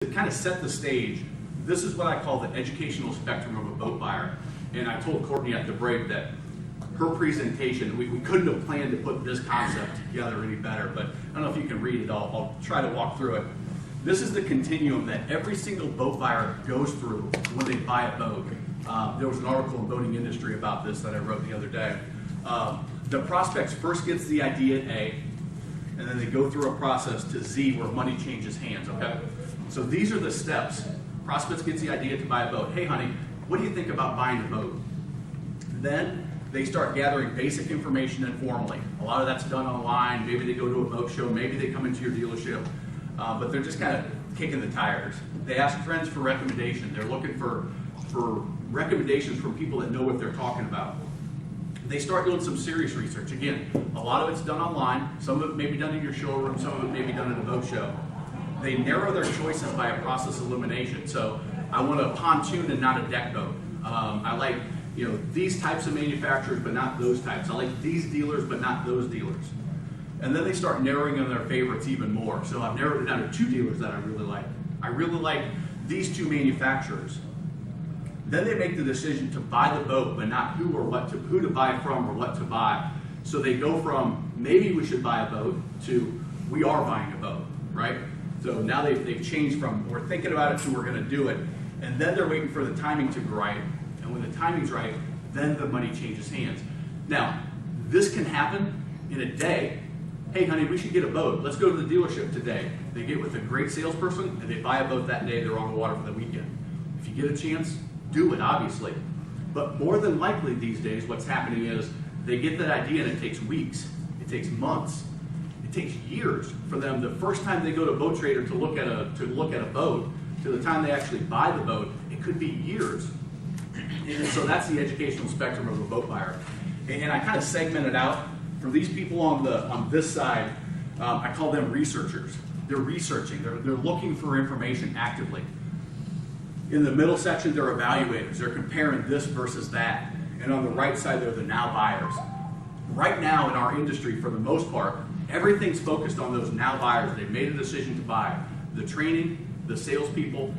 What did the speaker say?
To kind of set the stage, this is what I call the educational spectrum of a boat buyer. And I told Courtney at the break that her presentation, we couldn't have planned to put this concept together any better, but I don't know if you can read it. I'll try to walk through it. This is the continuum that every single boat buyer goes through when they buy a boat. There was an article in Boating Industry about this that I wrote the other day. The prospects first gets the idea at A, and then they go through a process to Z where money changes hands, okay? So these are the steps. Prospects gets the idea to buy a boat. Hey honey, what do you think about buying a boat? Then they start gathering basic information informally. A lot of that's done online. Maybe they go to a boat show, maybe they come into your dealership, but they're just kind of kicking the tires. They ask friends for recommendation. They're looking for recommendations from people that know what they're talking about. They start doing some serious research. Again, a lot of it's done online. Some of it may be done in your showroom, some of it may be done at a boat show. They narrow their choices by a process of elimination. So I want a pontoon and not a deck boat. I like these types of manufacturers, but not those types. I like these dealers, but not those dealers. And then they start narrowing in their favorites even more. So I've narrowed it down to 2 dealers that I really like. I really like these 2 manufacturers. Then they make the decision to buy the boat, but not who to buy from or what to buy. So they go from maybe we should buy a boat to we are buying a boat, right? So now they've changed from we're thinking about it to we're going to do it. And then they're waiting for the timing to be right. And when the timing's right, then the money changes hands. Now, this can happen in a day. Hey honey, we should get a boat. Let's go to the dealership today. They get with a great salesperson and they buy a boat that day. They're on the water for the weekend. If you get a chance, do it, obviously. But more than likely these days, what's happening is they get that idea and it takes weeks. It takes months. It takes years for them. The first time they go to Boat Trader to look at a boat, to the time they actually buy the boat, it could be years. And so that's the educational spectrum of a boat buyer. And I kind of segment it out. For these people on this side, I call them researchers. They're researching. They're looking for information actively. In the middle section, they're evaluators. They're comparing this versus that. And on the right side, they're the now buyers. Right now in our industry, for the most part, everything's focused on those now buyers. They've made a decision to buy. The training, the salespeople,